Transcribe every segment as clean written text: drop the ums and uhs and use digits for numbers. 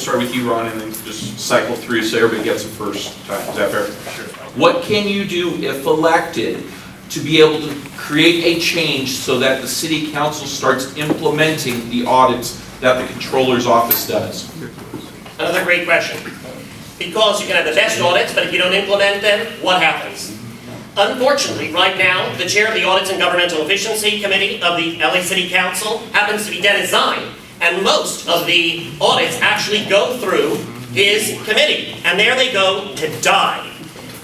start with you, Ron, and then just cycle through so everybody gets it first time. Is that fair? Sure. What can you do, if elected, to be able to create a change so that the city council starts implementing the audits that the controller's office does? Another great question. Because you can have the best audits, but if you don't implement them, what happens? Unfortunately, right now, the chair of the Audits and Governmental Efficiency Committee of the LA City Council happens to be Dennis Zine, and most of the audits actually go through his committee, and there they go to die.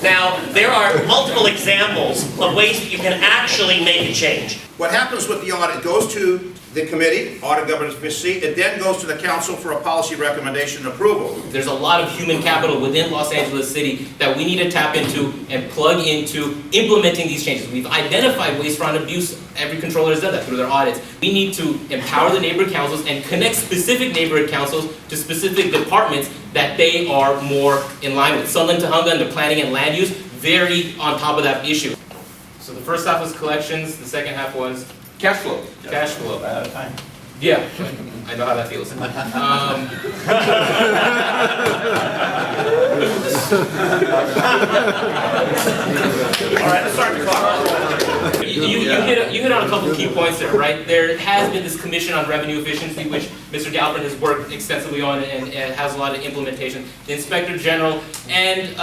Now, there are multiple examples of ways that you can actually make a change. What happens with the audit goes to the committee, Audit Governance Efficiency, it then goes to the council for a policy recommendation and approval. There's a lot of human capital within Los Angeles City that we need to tap into and plug into implementing these changes. We've identified waste, fraud, and abuse. Every controller has done that through their audits. We need to empower the neighborhood councils and connect specific neighborhood councils to specific departments that they are more in line with. Sunland Tahunga and the planning and land use, very on top of that issue. So the first half was collections, the second half was Cash flow. cash flow. Out of time. Yeah, I know how that feels. All right, let's start the clock. You hit on a couple of key points there, right? There has been this Commission on Revenue Efficiency, which Mr. Galbraith has worked extensively on and has a lot of implementation. The Inspector General, and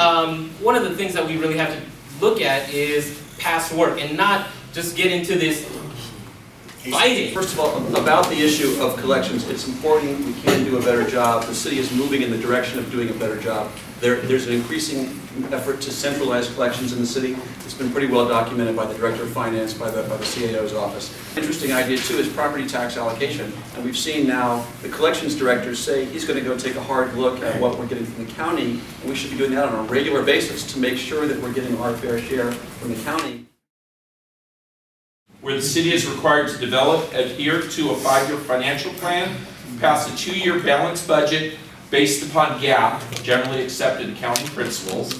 one of the things that we really have to look at is past work and not just get into this fighting. First of all, about the issue of collections, it's important we can do a better job. The city is moving in the direction of doing a better job. There's an increasing effort to centralize collections in the city. It's been pretty well documented by the Director of Finance, by the CAO's office. Interesting idea too is property tax allocation. And we've seen now the collections director say he's going to go take a hard look at what we're getting from the county, and we should be doing that on a regular basis to make sure that we're getting our fair share from the county. Where the city is required to develop, adhere to a 5-year financial plan, pass a 2-year balanced budget based upon GAAP, generally accepted accounting principles,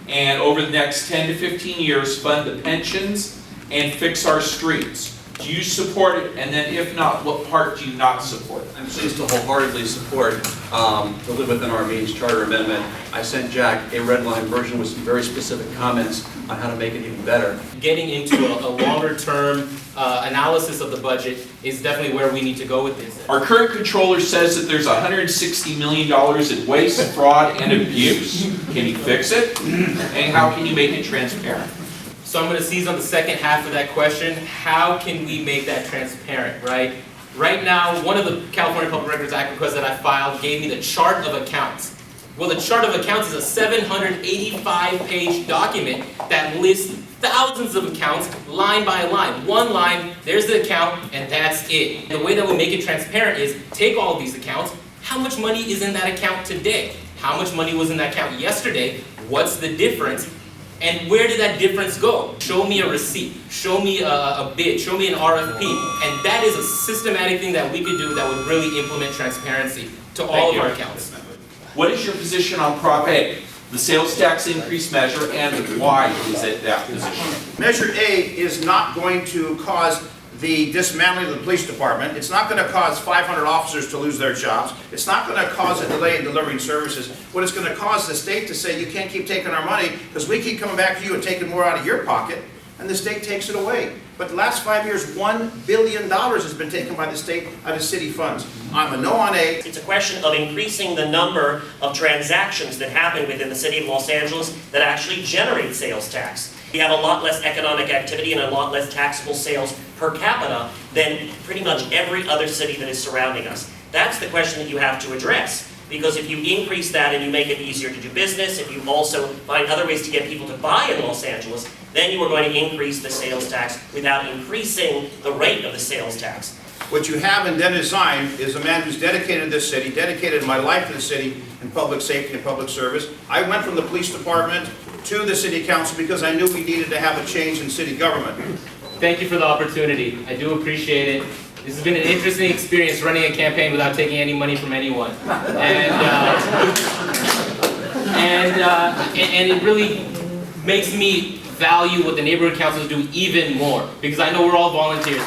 and over the next 10 to 15 years fund the pensions and fix our streets. Do you support it? And then if not, what part do you not support? I'm pleased to wholeheartedly support the Live Within Our Means Charter Amendment. I sent Jack a red line version with some very specific comments on how to make it even better. Getting into a longer term analysis of the budget is definitely where we need to go with this. Our current controller says that there's $160 million in waste, fraud, and abuse. Can you fix it? And how can you make it transparent? So I'm going to seize on the second half of that question. How can we make that transparent, right? Right now, one of the California Public Records Act requests that I filed gave me the chart of accounts. Well, the chart of accounts is a 785-page document that lists thousands of accounts line by line. One line, there's the account, and that's it. The way that we make it transparent is take all of these accounts. How much money is in that account today? How much money was in that account yesterday? What's the difference? And where did that difference go? Show me a receipt, show me a bid, show me an RFP. And that is a systematic thing that we could do that would really implement transparency to all of our accounts. What is your position on Prop A, the sales tax increase measure, and why is it that position? Measure A is not going to cause the dismantling of the police department. It's not going to cause 500 officers to lose their jobs. It's not going to cause a delay in delivering services. What it's going to cause the state to say, you can't keep taking our money because we keep coming back to you and taking more out of your pocket, and the state takes it away. But the last 5 years, $1 billion has been taken by the state out of city funds. I'm a no on A. It's a question of increasing the number of transactions that happen within the city of Los Angeles that actually generate sales tax. We have a lot less economic activity and a lot less taxable sales per capita than pretty much every other city that is surrounding us. That's the question that you have to address. Because if you increase that and you make it easier to do business, if you also find other ways to get people to buy in Los Angeles, then you are going to increase the sales tax without increasing the rate of the sales tax. What you have in Dennis Zine is a man who's dedicated to this city, dedicated my life to the city in public safety and public service. I went from the police department to the city council because I knew we needed to have a change in city government. Thank you for the opportunity. I do appreciate it. This has been an interesting experience running a campaign without taking any money from anyone. And it really makes me value what the neighborhood councils do even more, because I know we're all volunteers.